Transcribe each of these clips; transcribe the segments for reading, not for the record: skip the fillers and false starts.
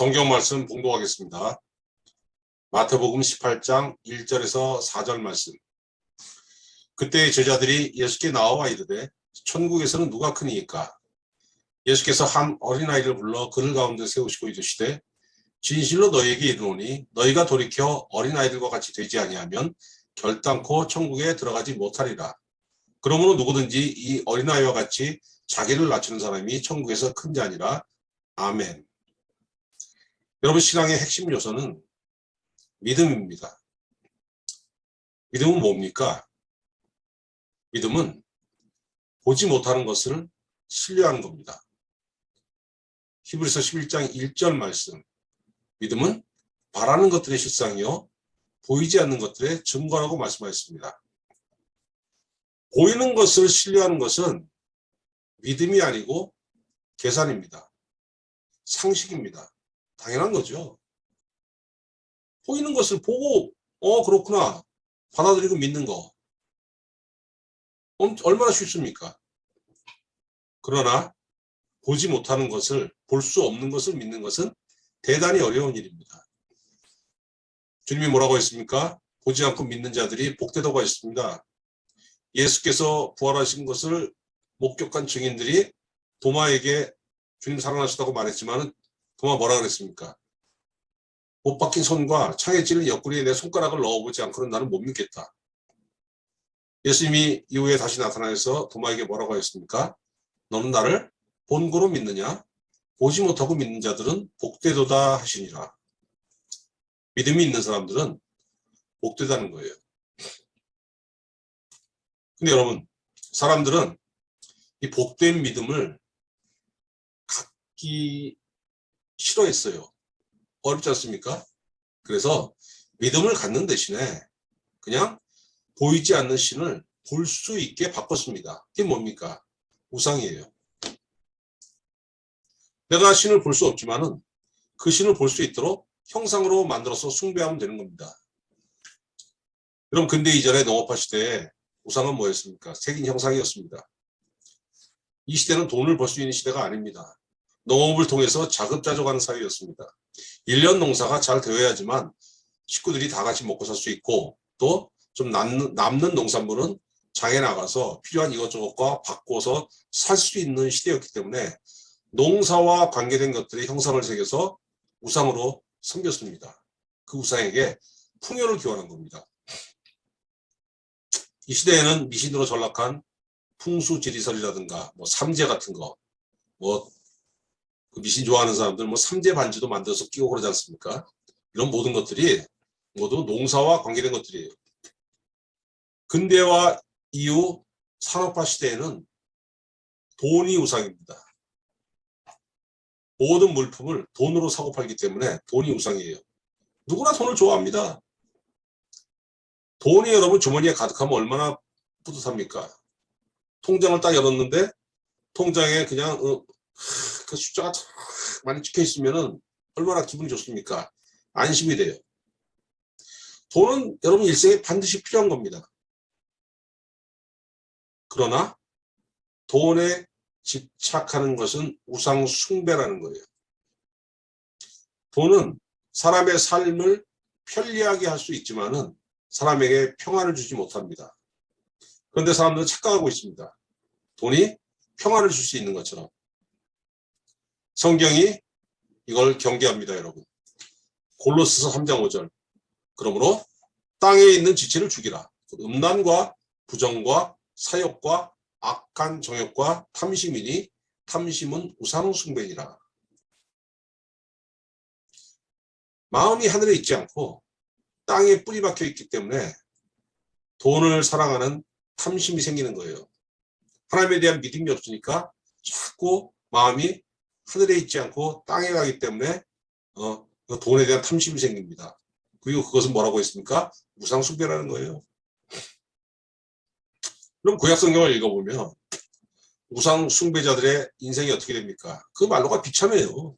성경 말씀 봉독하겠습니다. 마태복음 18장 1절에서 4절 말씀. 그때 제자들이 예수께 나와 이르되 천국에서는 누가 크니이까? 예수께서 한 어린아이를 불러 그들 가운데 세우시고 이르시되 진실로 너희에게 이르노니 너희가 돌이켜 어린아이들과 같이 되지 아니하면 결단코 천국에 들어가지 못하리라. 그러므로 누구든지 이 어린아이와 같이 자기를 낮추는 사람이 천국에서 큰 자니라. 아멘. 여러분, 신앙의 핵심 요소는 믿음입니다. 믿음은 뭡니까? 믿음은 보지 못하는 것을 신뢰하는 겁니다. 히브리서 11장 1절 말씀. 믿음은 바라는 것들의 실상이요 보이지 않는 것들의 증거라고 말씀하셨습니다. 보이는 것을 신뢰하는 것은 믿음이 아니고 계산입니다. 상식입니다. 당연한 거죠. 보이는 것을 보고 그렇구나 받아들이고 믿는 거 얼마나 쉽습니까? 그러나 보지 못하는 것을, 볼 수 없는 것을 믿는 것은 대단히 어려운 일입니다. 주님이 뭐라고 했습니까? 보지 않고 믿는 자들이 복되다고 했습니다. 예수께서 부활하신 것을 목격한 증인들이 도마에게 주님 살아나셨다고 말했지만 도마 뭐라 그랬습니까? 못 박힌 손과 창에 찔린 옆구리에 내 손가락을 넣어보지 않고는 나는 못 믿겠다. 예수님이 이후에 다시 나타나서 도마에게 뭐라고 하셨습니까? 너는 나를 본고로 믿느냐? 보지 못하고 믿는 자들은 복되도다 하시니라. 믿음이 있는 사람들은 복되다는 거예요. 근데 여러분, 사람들은 이 복된 믿음을 갖기 싫어했어요. 어렵지 않습니까? 그래서 믿음을 갖는 대신에 그냥 보이지 않는 신을 볼 수 있게 바꿨습니다. 그게 뭡니까? 우상이에요. 내가 신을 볼 수 없지만은 그 신을 볼 수 있도록 형상으로 만들어서 숭배하면 되는 겁니다. 그럼 근대 이전에 농업화 시대에 우상은 뭐였습니까? 색인 형상이었습니다. 이 시대는 돈을 벌 수 있는 시대가 아닙니다. 농업을 통해서 자급자족하는 사회였습니다. 1년 농사가 잘 되어야지만 식구들이 다 같이 먹고 살 수 있고 또 좀 남는 농산물은 장에 나가서 필요한 이것저것과 바꿔서 살 수 있는 시대였기 때문에 농사와 관계된 것들의 형상을 새겨서 우상으로 섬겼습니다. 그 우상에게 풍요를 기원한 겁니다. 이 시대에는 미신으로 전락한 풍수지리설이라든가 삼재 같은 거, 그 미신 좋아하는 사람들 삼재 반지도 만들어서 끼고 그러지 않습니까? 이런 모든 것들이 모두 농사와 관계된 것들이에요. 근대화 이후 산업화 시대에는 돈이 우상입니다. 모든 물품을 돈으로 사고 팔기 때문에 돈이 우상이에요. 누구나 돈을 좋아합니다. 돈이 여러분 주머니에 가득하면 얼마나 뿌듯합니까? 통장을 딱 열었는데 통장에 그냥 그 숫자가 많이 찍혀 있으면은 얼마나 기분이 좋습니까? 안심이 돼요. 돈은 여러분 일생에 반드시 필요한 겁니다. 그러나 돈에 집착하는 것은 우상 숭배라는 거예요. 돈은 사람의 삶을 편리하게 할 수 있지만은 사람에게 평안을 주지 못합니다. 그런데 사람들은 착각하고 있습니다. 돈이 평안을 줄 수 있는 것처럼. 성경이 이걸 경계합니다, 여러분. 골로새서 3장 5절. 그러므로 땅에 있는 지체를 죽이라. 음란과 부정과 사욕과 악한 정욕과 탐심이니 탐심은 우상 숭배니라. 마음이 하늘에 있지 않고 땅에 뿌리 박혀 있기 때문에 돈을 사랑하는 탐심이 생기는 거예요. 하나님에 대한 믿음이 없으니까 자꾸 마음이 하늘에 있지 않고 땅에 가기 때문에 돈에 대한 탐심이 생깁니다. 그리고 그것은 뭐라고 했습니까? 우상 숭배라는 거예요. 그럼 구약 성경을 읽어보면 우상 숭배자들의 인생이 어떻게 됩니까? 그 말로가 비참해요.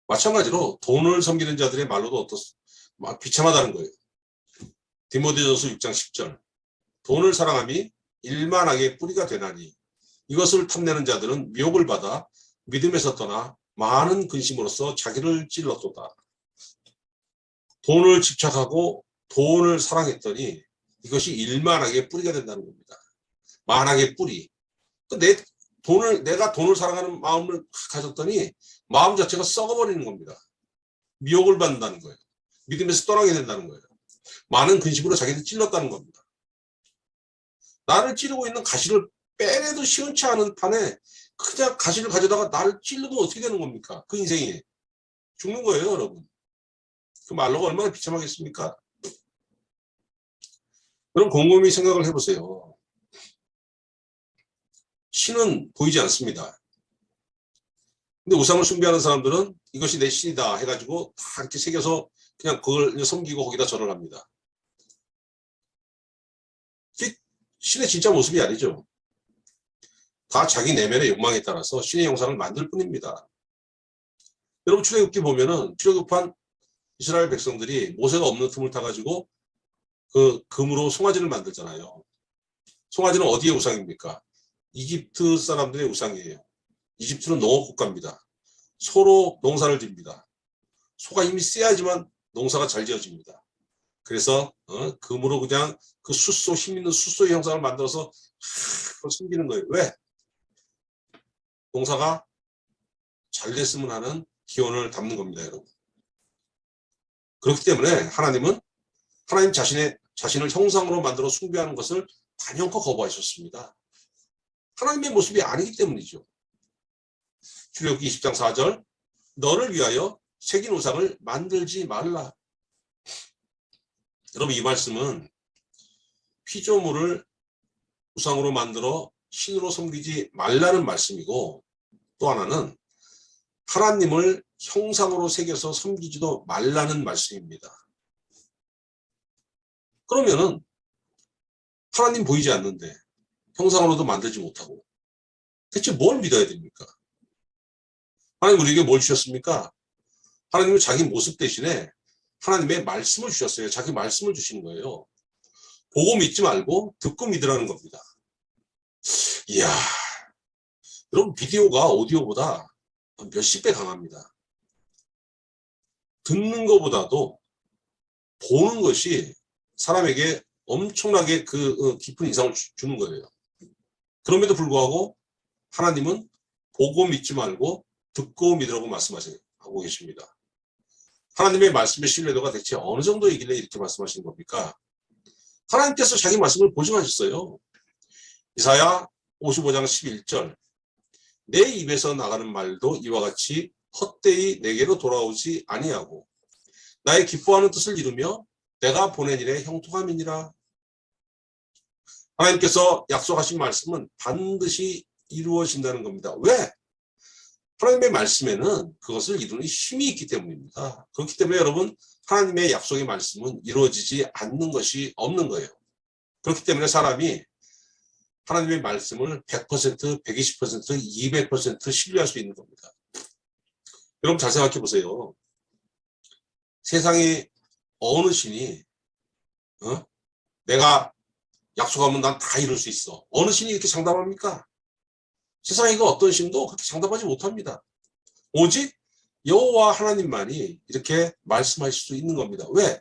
마찬가지로 돈을 섬기는 자들의 말로도 비참하다는 거예요. 디모데전서 6장 10절. 돈을 사랑함이 일만하게 뿌리가 되나니 이것을 탐내는 자들은 미혹을 받아 믿음에서 떠나 많은 근심으로써 자기를 찔렀도다. 돈을 집착하고 돈을 사랑했더니 이것이 일만하게 뿌리가 된다는 겁니다. 만하게 뿌리. 내가 돈을 사랑하는 마음을 가졌더니 마음 자체가 썩어버리는 겁니다. 미혹을 받는다는 거예요. 믿음에서 떠나게 된다는 거예요. 많은 근심으로 자기를 찔렀다는 겁니다. 나를 찌르고 있는 가시를 빼내도 시원치 않은 판에 그냥 가시를 가져다가 나를 찔러도 어떻게 되는 겁니까? 그 인생이 죽는 거예요, 여러분. 그 말로가 얼마나 비참하겠습니까? 그럼 곰곰이 생각을 해보세요. 신은 보이지 않습니다. 근데 우상을 숭배하는 사람들은 이것이 내 신이다 해가지고 다 이렇게 새겨서 그냥 그걸 섬기고 거기다 절을 합니다. 신의 진짜 모습이 아니죠. 다 자기 내면의 욕망에 따라서 신의 형상을 만들 뿐입니다. 여러분 출애굽기 보면은 출애굽한 이스라엘 백성들이 모세가 없는 틈을 타가지고 그 금으로 송아지를 만들잖아요. 송아지는 어디의 우상입니까? 이집트 사람들의 우상이에요. 이집트는 농업 국가입니다. 소로 농사를 짓습니다. 소가 힘이 세야지만 농사가 잘 지어집니다. 그래서 금으로 그냥 그 숫소, 힘 있는 숫소의 형상을 만들어서 그걸 숨기는 거예요. 왜? 농사가 잘 됐으면 하는 기원을 담는 겁니다, 여러분. 그렇기 때문에 하나님은 하나님 자신을 형상으로 만들어 숭배하는 것을 단연코 거부하셨습니다. 하나님의 모습이 아니기 때문이죠. 출애굽기 20장 4절 너를 위하여 새긴 우상을 만들지 말라. 여러분 이 말씀은 피조물을 우상으로 만들어 신으로 섬기지 말라는 말씀이고 또 하나는 하나님을 형상으로 새겨서 섬기지도 말라는 말씀입니다. 그러면은 하나님 보이지 않는데 형상으로도 만들지 못하고 대체 뭘 믿어야 됩니까? 하나님 우리에게 뭘 주셨습니까? 하나님은 자기 모습 대신에 하나님의 말씀을 주셨어요. 자기 말씀을 주시는 거예요. 보고 믿지 말고 듣고 믿으라는 겁니다. 이야, 여러분 비디오가 오디오보다 몇십 배 강합니다. 듣는 것보다도 보는 것이 사람에게 엄청나게 그 깊은 인상을 주는 거예요. 그럼에도 불구하고 하나님은 보고 믿지 말고 듣고 믿으라고 말씀하고 계십니다. 하나님의 말씀의 신뢰도가 대체 어느 정도이길래 이렇게 말씀하시는 겁니까? 하나님께서 자기 말씀을 보증하셨어요. 이사야 55장 11절 내 입에서 나가는 말도 이와 같이 헛되이 내게로 돌아오지 아니하고 나의 기뻐하는 뜻을 이루며 내가 보낸 일에 형통함이니라. 하나님께서 약속하신 말씀은 반드시 이루어진다는 겁니다. 왜? 하나님의 말씀에는 그것을 이루는 힘이 있기 때문입니다. 그렇기 때문에 여러분 하나님의 약속의 말씀은 이루어지지 않는 것이 없는 거예요. 그렇기 때문에 사람이 하나님의 말씀을 100%, 120%, 200% 신뢰할 수 있는 겁니다. 여러분 잘 생각해 보세요. 세상에 어느 신이 내가 약속하면 난 다 이룰 수 있어. 어느 신이 이렇게 장담합니까? 세상에 그 어떤 신도 그렇게 장담하지 못합니다. 오직 여호와 하나님만이 이렇게 말씀하실 수 있는 겁니다. 왜?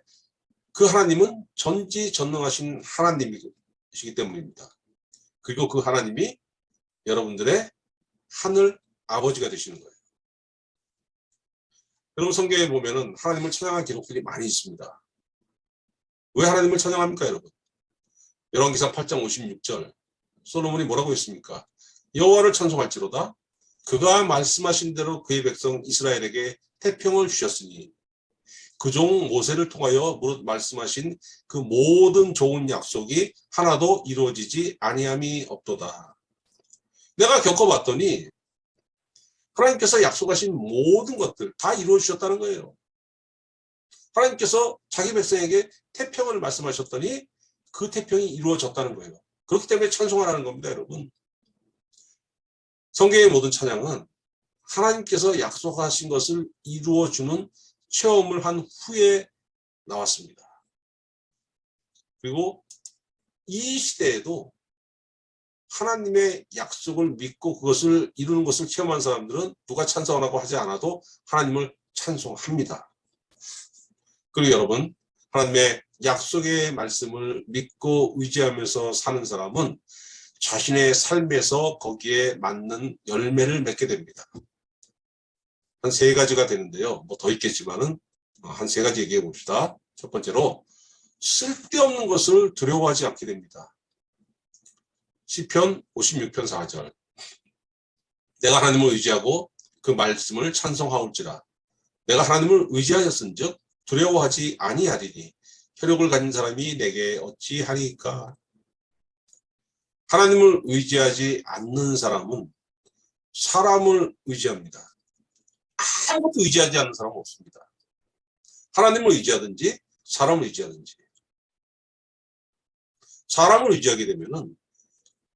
그 하나님은 전지전능하신 하나님이시기 때문입니다. 그리고 그 하나님이 여러분들의 하늘 아버지가 되시는 거예요. 여러분 성경에 보면은 하나님을 찬양한 기록들이 많이 있습니다. 왜 하나님을 찬양합니까, 여러분? 열왕기상 8장 56절 솔로몬이 뭐라고 했습니까? 여호와를 찬송할지로다 그가 말씀하신 대로 그의 백성 이스라엘에게 태평을 주셨으니 그 종 모세를 통하여 무릇 말씀하신 그 모든 좋은 약속이 하나도 이루어지지 아니함이 없도다. 내가 겪어봤더니 하나님께서 약속하신 모든 것들 다 이루어 주셨다는 거예요. 하나님께서 자기 백성에게 태평을 말씀하셨더니 그 태평이 이루어졌다는 거예요. 그렇기 때문에 찬송하라는 겁니다, 여러분. 성경의 모든 찬양은 하나님께서 약속하신 것을 이루어주는 체험을 한 후에 나왔습니다. 그리고 이 시대에도 하나님의 약속을 믿고 그것을 이루는 것을 체험한 사람들은 누가 찬송하라고 하지 않아도 하나님을 찬송합니다. 그리고 여러분, 하나님의 약속의 말씀을 믿고 의지하면서 사는 사람은 자신의 삶에서 거기에 맞는 열매를 맺게 됩니다. 한 세 가지가 되는데요. 뭐 더 있겠지만은 한 세 가지 얘기해 봅시다. 첫 번째로 쓸데없는 것을 두려워하지 않게 됩니다. 시편 56편 4절. 내가 하나님을 의지하고 그 말씀을 찬송하올지라. 내가 하나님을 의지하였은즉 두려워하지 아니하리니 혈육을 가진 사람이 내게 어찌하리까. 하나님을 의지하지 않는 사람은 사람을 의지합니다. 아무것도 의지하지 않는 사람은 없습니다. 하나님을 의지하든지 사람을 의지하든지. 사람을 의지하게 되면은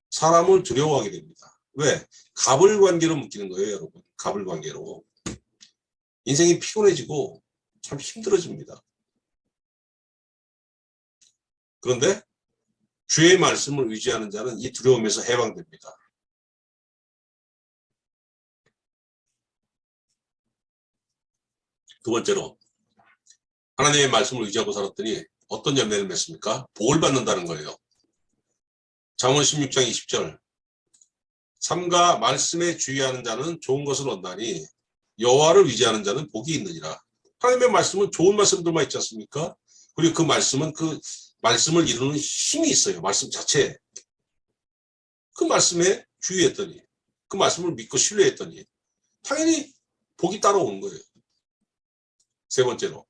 사람을 두려워하게 됩니다. 왜? 갑을관계로 묶이는 거예요, 여러분. 갑을관계로. 인생이 피곤해지고 참 힘들어집니다. 그런데 주의 말씀을 의지하는 자는 이 두려움에서 해방됩니다. 두 번째로 하나님의 말씀을 의지하고 살았더니 어떤 열매를 맺습니까? 복을 받는다는 거예요. 잠언 16장 20절. 삼가 말씀에 주의하는 자는 좋은 것을 얻나니 여호와를 의지하는 자는 복이 있느니라. 하나님의 말씀은 좋은 말씀들만 있지 않습니까? 그리고 그 말씀은 그 말씀을 이루는 힘이 있어요. 말씀 자체에. 그 말씀에 주의했더니, 그 말씀을 믿고 신뢰했더니 당연히 복이 따라오는 거예요. 세 번째로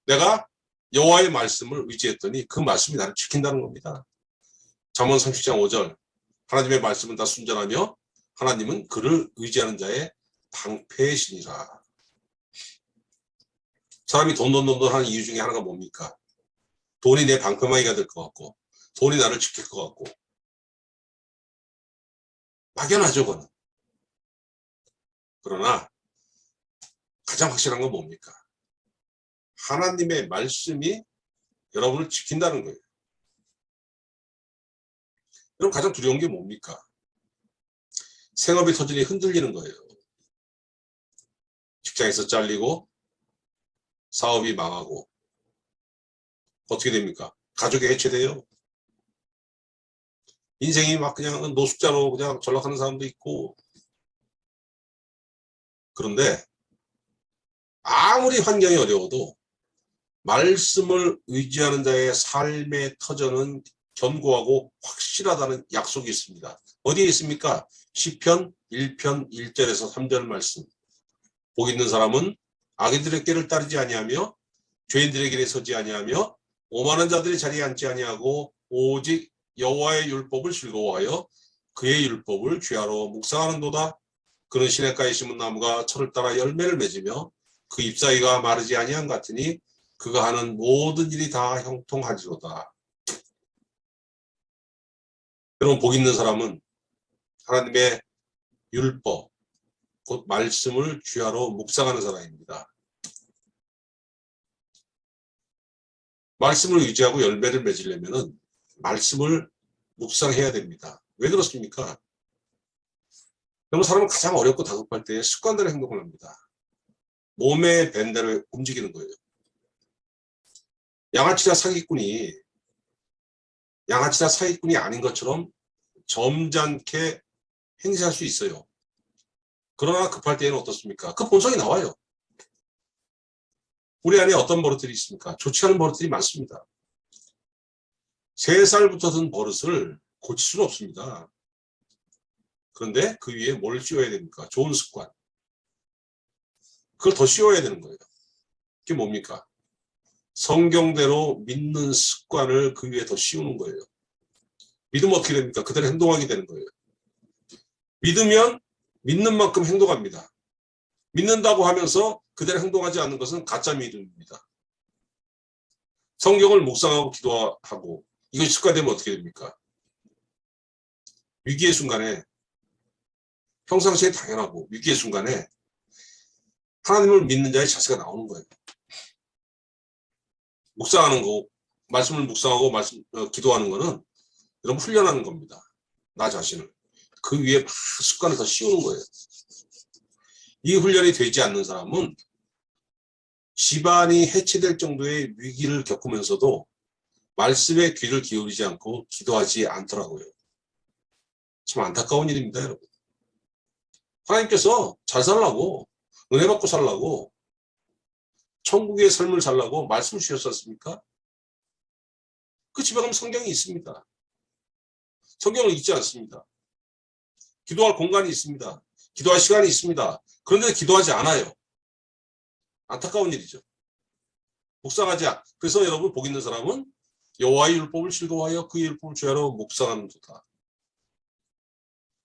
내가 여호와의 말씀을 의지했더니 그 말씀이 나를 지킨다는 겁니다. 잠언 30장 5절. 하나님의 말씀은 다 순전하며 하나님은 그를 의지하는 자의 방패시니라. 사람이 돈 하는 이유 중에 하나가 뭡니까? 돈이 내 방패막이가 될 것 같고 돈이 나를 지킬 것 같고. 막연하죠, 그거는. 그러나 가장 확실한 건 뭡니까? 하나님의 말씀이 여러분을 지킨다는 거예요. 그럼 가장 두려운 게 뭡니까? 생업의 터전이 흔들리는 거예요. 직장에서 잘리고 사업이 망하고 어떻게 됩니까? 가족이 해체돼요. 인생이 막 그냥 노숙자로 그냥 전락하는 사람도 있고. 그런데 아무리 환경이 어려워도 말씀을 의지하는 자의 삶의 터전은 견고하고 확실하다는 약속이 있습니다. 어디에 있습니까? 시편 1편 1절에서 3절 말씀. 복 있는 사람은 악인들의 길을 따르지 아니하며 죄인들의 길에 서지 아니하며 오만한 자들의 자리에 앉지 아니하고 오직 여호와의 율법을 즐거워하여 그의 율법을 죄하러 묵상하는도다. 그는 시냇가에 심은 나무가 철을 따라 열매를 맺으며 그 잎사귀가 마르지 아니한 같으니 그가 하는 모든 일이 다 형통하지로다. 여러분, 복 있는 사람은 하나님의 율법, 곧 말씀을 죄하러 묵상하는 사람입니다. 말씀을 의지하고 열매를 맺으려면 말씀을 묵상해야 됩니다. 왜 그렇습니까? 여러분, 사람은 가장 어렵고 다급할 때 습관대로 행동을 합니다. 몸의 밴대로 움직이는 거예요. 양아치나 사기꾼이 아닌 것처럼 점잖게 행세할 수 있어요. 그러나 급할 때에는 어떻습니까? 그 본성이 나와요. 우리 안에 어떤 버릇들이 있습니까? 좋지 않은 버릇들이 많습니다. 3살부터 든 버릇을 고칠 수는 없습니다. 그런데 그 위에 뭘 씌워야 됩니까? 좋은 습관. 그걸 더 씌워야 되는 거예요. 그게 뭡니까? 성경대로 믿는 습관을 그 위에 더 씌우는 거예요. 믿으면 어떻게 됩니까? 그대로 행동하게 되는 거예요. 믿으면 믿는 만큼 행동합니다. 믿는다고 하면서 그대로 행동하지 않는 것은 가짜 믿음입니다. 성경을 묵상하고 기도하고 이것이 습관되면 어떻게 됩니까? 위기의 순간에, 평상시에 당연하고 위기의 순간에 하나님을 믿는 자의 자세가 나오는 거예요. 묵상하는 거, 말씀을 묵상하고 기도하는 거는 여러분 훈련하는 겁니다. 나 자신을. 그 위에 막 습관을 더 씌우는 거예요. 이 훈련이 되지 않는 사람은 집안이 해체될 정도의 위기를 겪으면서도 말씀에 귀를 기울이지 않고 기도하지 않더라고요. 참 안타까운 일입니다, 여러분. 하나님께서 잘 살라고, 은혜 받고 살라고, 천국의 삶을 살라고 말씀 주셨었습니까? 그 집에 가면 성경이 있습니다. 성경을 읽지 않습니다. 기도할 공간이 있습니다. 기도할 시간이 있습니다. 그런데 기도하지 않아요. 안타까운 일이죠. 묵상하지 않. 그래서 여러분 복 있는 사람은 여호와의 율법을 즐거워하여 그의 율법을 주야로 묵상하는 도다.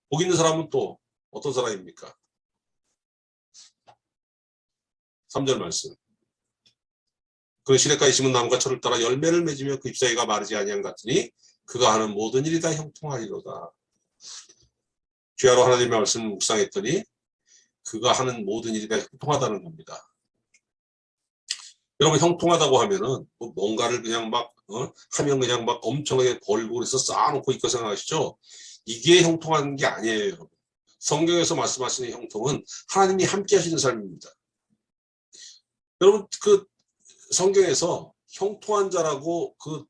복 있는 사람은 또 어떤 사람입니까? 3절 말씀. 그 시냇가에 심은 나무가 철을 따라 열매를 맺으며 그 잎사귀가 마르지 아니한 같으니 그가 하는 모든 일이 다 형통하리로다. 주야로 하나님의 말씀을 묵상했더니 그가 하는 모든 일이 다 형통하다는 겁니다. 여러분 형통하다고 하면은 뭔가를 그냥 막 하면 그냥 막 엄청나게 벌고 그래서 쌓아놓고 있고 생각하시죠? 이게 형통한 게 아니에요, 여러분. 성경에서 말씀하시는 형통은 하나님이 함께 하시는 삶입니다. 여러분 그 성경에서 형통한 자라고 그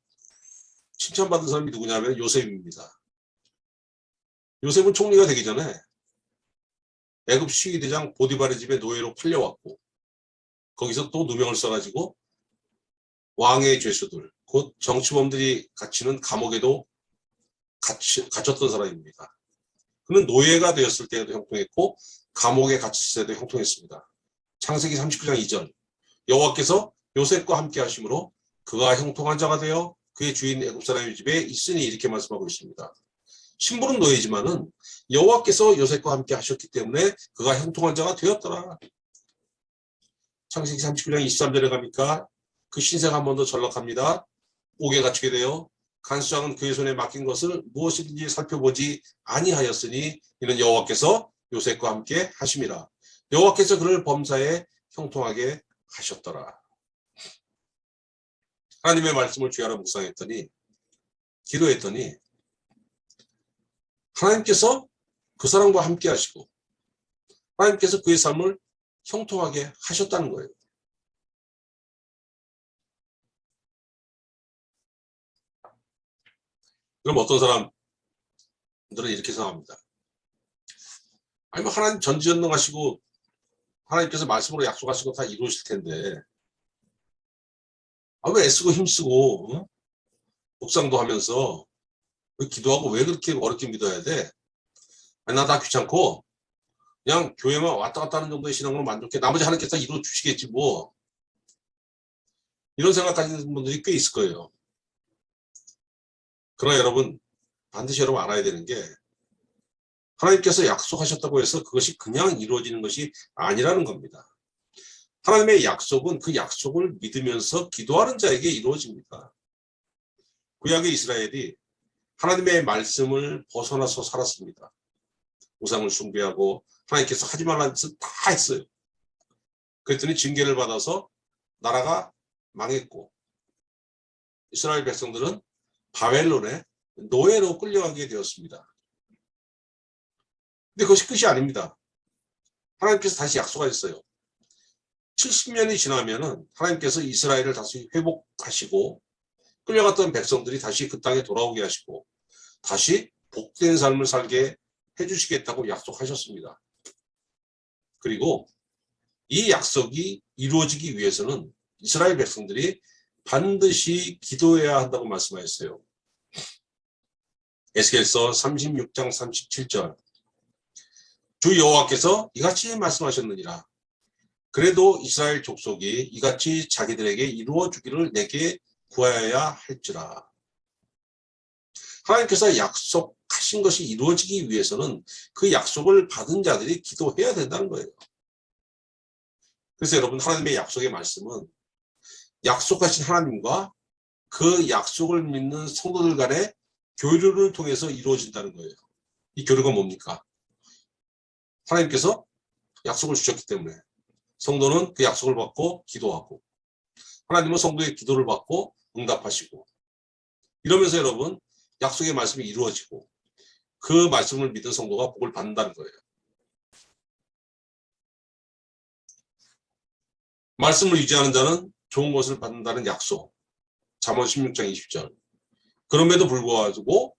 칭찬받은 사람이 누구냐면 요셉입니다. 요셉은 총리가 되기 전에 애굽 시위대장 보디발의 집에 노예로 팔려왔고 거기서 또 누명을 써가지고 왕의 죄수들 곧 정치범들이 갇히는 감옥에도 갇혔던 사람입니다. 그는 노예가 되었을 때에도 형통했고 감옥에 갇혔을 때도 형통했습니다. 창세기 39장 2절 여호와께서 요셉과 함께 하심으로 그가 형통한 자가 되어 그의 주인 애굽 사람의 집에 있으니 이렇게 말씀하고 있습니다. 신부는 노예지만은 여호와께서 요셉과 함께 하셨기 때문에 그가 형통한 자가 되었더라. 창세기 39장 23절에 가니까 그 신세가 한 번 더 전락합니다. 옥에 갇히게 되어 간수장은 그의 손에 맡긴 것을 무엇이든지 살펴보지 아니하였으니 이는 여호와께서 요셉과 함께 하심이라. 여호와께서 그를 범사에 형통하게 하셨더라. 하나님의 말씀을 주야로 묵상했더니 기도했더니 하나님께서 그 사람과 함께 하시고 하나님께서 그의 삶을 형통하게 하셨다는 거예요. 그럼 어떤 사람들은 이렇게 생각합니다. 아니 뭐 하나님 전지전능하시고 하나님께서 말씀으로 약속하신 거 다 이루실 텐데 왜 애쓰고 힘쓰고 묵상도 하면서 왜 기도하고 왜 그렇게 어렵게 믿어야 돼? 아니 나 다 귀찮고 그냥 교회만 왔다 갔다 하는 정도의 신앙으로 만족해. 나머지 하나님께서 이루어 주시겠지 뭐. 이런 생각 가지는 분들이 꽤 있을 거예요. 그러나 여러분 반드시 여러분 알아야 되는 게 하나님께서 약속하셨다고 해서 그것이 그냥 이루어지는 것이 아니라는 겁니다. 하나님의 약속은 그 약속을 믿으면서 기도하는 자에게 이루어집니다. 구약의 이스라엘이 하나님의 말씀을 벗어나서 살았습니다. 우상을 숭배하고 하나님께서 하지 말라는 뜻을 다 했어요. 그랬더니 징계를 받아서 나라가 망했고 이스라엘 백성들은 바벨론에 노예로 끌려가게 되었습니다. 근데 그것이 끝이 아닙니다. 하나님께서 다시 약속하셨어요. 70년이 지나면은 하나님께서 이스라엘을 다시 회복하시고 끌려갔던 백성들이 다시 그 땅에 돌아오게 하시고 다시 복된 삶을 살게 해주시겠다고 약속하셨습니다. 그리고 이 약속이 이루어지기 위해서는 이스라엘 백성들이 반드시 기도해야 한다고 말씀하셨어요. 에스겔서 36장 37절 주 여호와께서 이같이 말씀하셨느니라. 그래도 이스라엘 족속이 이같이 자기들에게 이루어 주기를 내게 구하여야 할지라. 하나님께서 약속하신 것이 이루어지기 위해서는 그 약속을 받은 자들이 기도해야 된다는 거예요. 그래서 여러분 하나님의 약속의 말씀은 약속하신 하나님과 그 약속을 믿는 성도들 간의 교류를 통해서 이루어진다는 거예요. 이 교류가 뭡니까? 하나님께서 약속을 주셨기 때문에 성도는 그 약속을 받고 기도하고 하나님은 성도의 기도를 받고 응답하시고 이러면서 여러분 약속의 말씀이 이루어지고 그 말씀을 믿은 성도가 복을 받는다는 거예요. 말씀을 유지하는 자는 좋은 것을 받는다는 약속. 잠언 16장 20절. 그럼에도 불구하고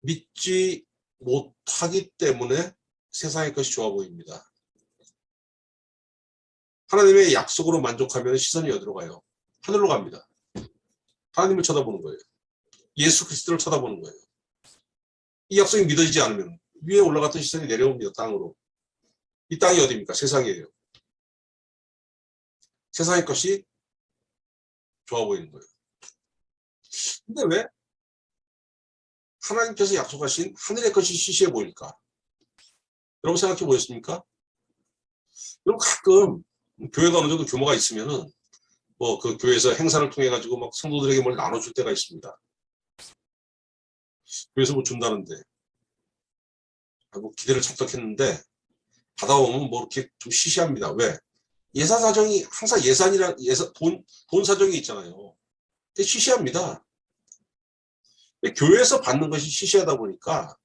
믿지 못하기 때문에 세상의 것이 좋아 보입니다. 하나님의 약속으로 만족하면 시선이 어디로 가요? 하늘로 갑니다. 하나님을 쳐다보는 거예요. 예수 그리스도를 쳐다보는 거예요. 이 약속이 믿어지지 않으면 위에 올라갔던 시선이 내려옵니다. 땅으로. 이 땅이 어디입니까? 세상이에요. 세상의 것이 좋아 보이는 거예요. 근데 왜 하나님께서 약속하신 하늘의 것이 시시해 보일까? 여러분 생각해 보셨습니까? 여러분 가끔 교회가 어느 정도 규모가 있으면은 뭐 그 교회에서 행사를 통해 가지고 막 성도들에게 뭘 나눠줄 때가 있습니다. 교회에서 뭐 준다는데 뭐 기대를 착각했는데 받아오면 뭐 이렇게 좀 시시합니다. 왜? 예산 사정이 항상 돈 사정이 있잖아요. 시시합니다. 교회에서 받는 것이 시시하다 보니까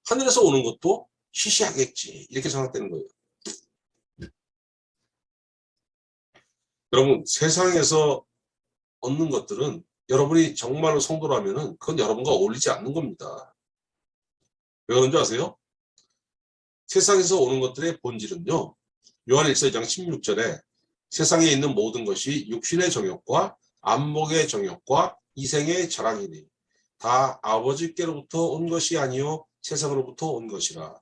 하늘에서 오는 것도 시시하겠지 이렇게 생각되는 거예요. 여러분 세상에서 얻는 것들은 여러분이 정말로 성도라면은 그건 여러분과 어울리지 않는 겁니다. 왜 그런지 아세요? 세상에서 오는 것들의 본질은요. 요한 1서 2장 16절에 세상에 있는 모든 것이 육신의 정욕과 안목의 정욕과 이생의 자랑이니 다 아버지께로부터 온 것이 아니요 세상으로부터 온 것이라.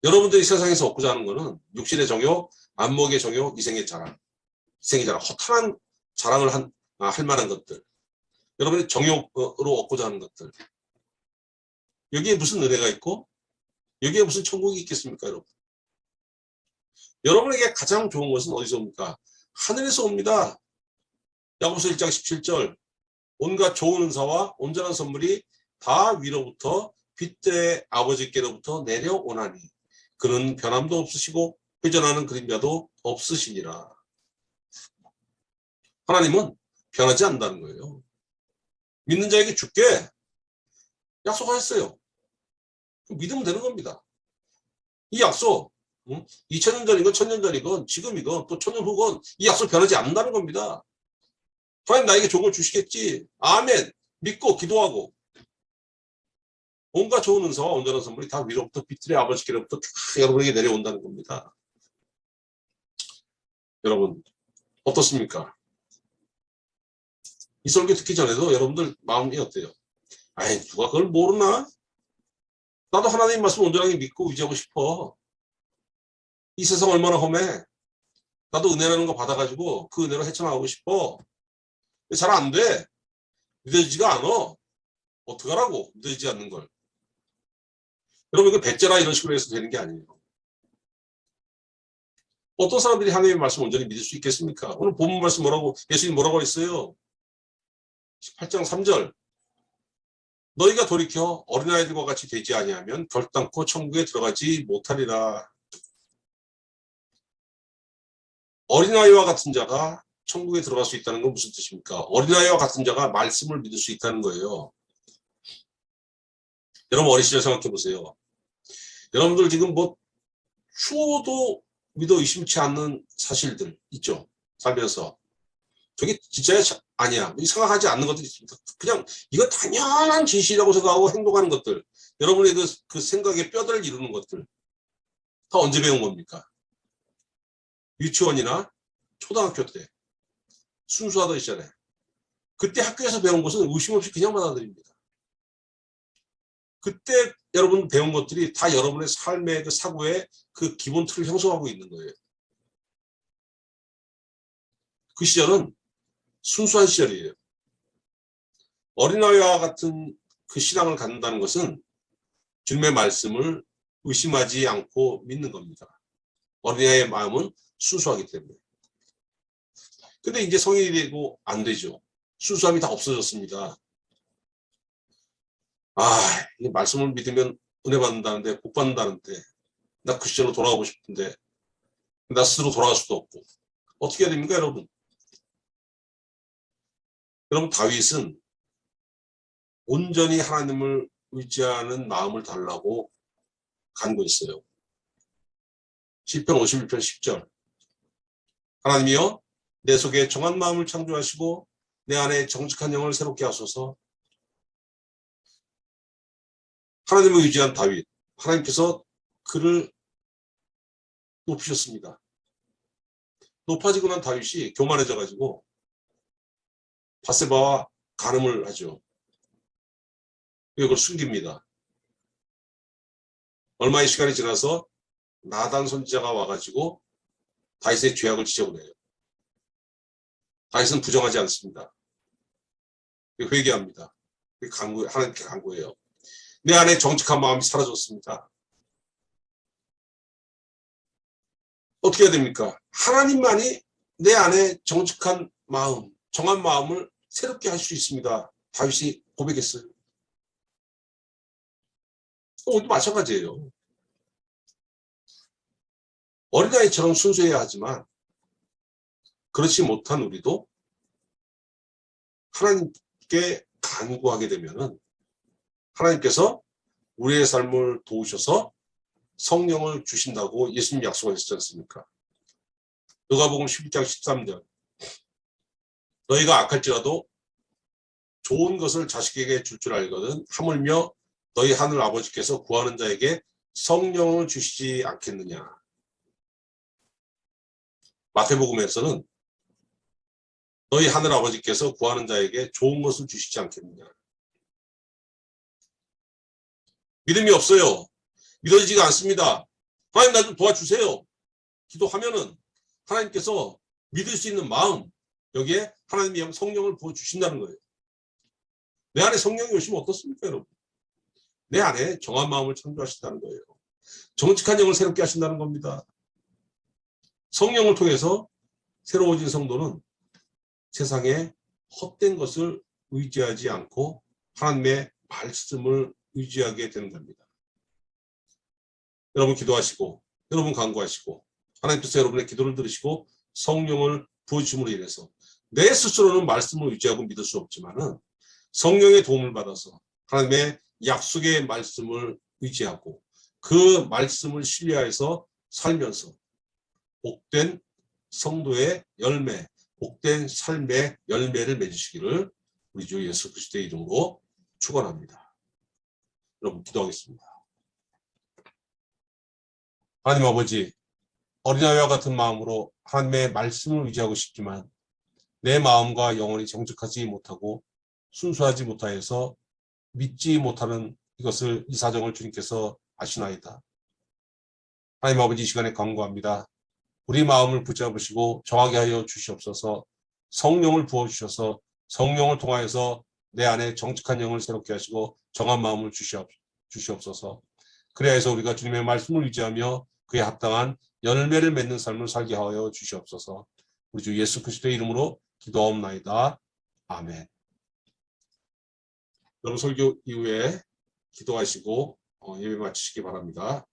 여러분들이 세상에서 얻고자 하는 것은 육신의 정욕, 안목의 정욕, 이생의 자랑. 이생의 자랑, 허탄한 자랑을 할 만한 것들. 여러분의 정욕으로 얻고자 하는 것들. 여기에 무슨 은혜가 있고 여기에 무슨 천국이 있겠습니까, 여러분? 여러분에게 가장 좋은 것은 어디서 옵니까? 하늘에서 옵니다. 야고보서 1장 17절. 온갖 좋은 은사와 온전한 선물이 다 위로부터 빛의 아버지께로부터 내려오나니 그는 변함도 없으시고 회전하는 그림자도 없으시니라. 하나님은 변하지 않는다는 거예요. 믿는 자에게 주께 약속하셨어요. 믿으면 되는 겁니다. 이 약속 2000년 전이건 1000년 전이건 지금이건 또 1000년 후건 이 약속 변하지 않는다는 겁니다. 하나님 나에게 좋은 걸 주시겠지. 아멘. 믿고 기도하고 온갖 좋은 은사와 온전한 선물이 다 위로부터 빛의 아버지께로부터 다 여러분에게 내려온다는 겁니다. 여러분 어떻습니까? 이 설교 듣기 전에도 여러분들 마음이 어때요? 아이 누가 그걸 모르나? 나도 하나님 말씀 온전하게 믿고 의지하고 싶어. 이 세상 얼마나 험해. 나도 은혜라는 거 받아가지고 그 은혜로 헤쳐나가고 싶어. 잘 안 돼. 믿어지지가 않아. 어떡하라고 믿어지지 않는 걸. 여러분 이거 배째라 이런 식으로 해서 되는 게 아니에요. 어떤 사람들이 하나님의 말씀 온전히 믿을 수 있겠습니까? 오늘 본문 말씀 뭐라고 예수님 뭐라고 했어요? 18장 3절. 너희가 돌이켜 어린아이들과 같이 되지 아니하면 결단코 천국에 들어가지 못하리라. 어린아이와 같은 자가 천국에 들어갈 수 있다는 건 무슨 뜻입니까? 어린아이와 같은 자가 말씀을 믿을 수 있다는 거예요. 여러분 어린 시절 생각해 보세요. 여러분들 지금 뭐 추워도 믿어 의심치 않는 사실들 있죠. 살면서. 저게 진짜야? 아니야. 생각하지 않는 것들이 있습니다. 그냥 이거 당연한 진실이라고 생각하고 행동하는 것들. 여러분의 그 생각에 뼈대를 이루는 것들. 다 언제 배운 겁니까? 유치원이나 초등학교 때. 순수하던 시절에. 그때 학교에서 배운 것은 의심 없이 그냥 받아들입니다. 그때 여러분 배운 것들이 다 여러분의 삶의 그 사고의 그 기본 틀을 형성하고 있는 거예요. 그 시절은 순수한 시절이에요. 어린아이와 같은 그 신앙을 갖는다는 것은 주님의 말씀을 의심하지 않고 믿는 겁니다. 어린아이의 마음은 순수하기 때문에. 근데 이제 성인이 되고 안 되죠. 순수함이 다 없어졌습니다. 이 말씀을 믿으면 은혜 받는다는데, 복 받는다는데, 나 그 시절로 돌아가고 싶은데, 나 스스로 돌아갈 수도 없고. 어떻게 해야 됩니까, 여러분? 여러분, 다윗은 온전히 하나님을 의지하는 마음을 달라고 간구했어요. 시편 51편 10절. 하나님이여 내 속에 정한 마음을 창조하시고 내 안에 정직한 영을 새롭게 하소서. 하나님을 의지한 다윗, 하나님께서 그를 높이셨습니다. 높아지고 난 다윗이 교만해져 가지고 바세바와 간음을 하죠. 그걸 숨깁니다. 얼마의 시간이 지나서 나단 선지자가 와가지고 다윗의 죄악을 지적해요. 다윗은 부정하지 않습니다. 회개합니다. 하나님께 간구해요. 내 안에 정직한 마음이 사라졌습니다. 어떻게 해야 됩니까? 하나님만이 내 안에 정직한 마음, 정한 마음을 새롭게 할 수 있습니다. 다윗이 고백했어요. 오늘도 마찬가지예요. 어린아이처럼 순수해야 하지만 그렇지 못한 우리도 하나님께 간구하게 되면은 하나님께서 우리의 삶을 도우셔서 성령을 주신다고 예수님 약속하셨지 않습니까? 누가복음 11장 13절. 너희가 악할지라도 좋은 것을 자식에게 줄 줄 알거든 하물며 너희 하늘 아버지께서 구하는 자에게 성령을 주시지 않겠느냐. 마태복음에서는 너희 하늘 아버지께서 구하는 자에게 좋은 것을 주시지 않겠느냐. 믿음이 없어요. 믿어지지가 않습니다. 하나님 나 좀 도와주세요. 기도하면은 하나님께서 믿을 수 있는 마음, 여기에 하나님이 성령을 부어주신다는 거예요. 내 안에 성령이 오시면 어떻습니까, 여러분? 내 안에 정한 마음을 창조하신다는 거예요. 정직한 영을 새롭게 하신다는 겁니다. 성령을 통해서 새로워진 성도는 세상에 헛된 것을 의지하지 않고 하나님의 말씀을 의지하게 되는 겁니다. 여러분 기도하시고 여러분 간구하시고 하나님께서 여러분의 기도를 들으시고 성령을 부어주심으로 인해서 내 스스로는 말씀을 의지하고 믿을 수 없지만은 성령의 도움을 받아서 하나님의 약속의 말씀을 의지하고 그 말씀을 신뢰해서 살면서 복된 성도의 열매, 복된 삶의 열매를 맺으시기를 우리 주 예수 그리스도의 이름으로 축원합니다. 여러분 기도하겠습니다. 하나님 아버지, 어린아이와 같은 마음으로 하나님의 말씀을 의지하고 싶지만 내 마음과 영혼이 정직하지 못하고 순수하지 못하여서 믿지 못하는 이 사정을 주님께서 아시나이다. 하나님 아버지, 이 시간에 간구합니다. 우리 마음을 붙잡으시고 정하게 하여 주시옵소서. 성령을 부어주셔서 성령을 통하여서 내 안에 정직한 영을 새롭게 하시고 정한 마음을 주시옵소서. 그래야 해서 우리가 주님의 말씀을 유지하며 그에 합당한 열매를 맺는 삶을 살게 하여 주시옵소서. 우리 주 예수 그리스도의 이름으로 기도하옵나이다. 아멘. 여러분 설교 이후에 기도하시고 예배 마치시기 바랍니다.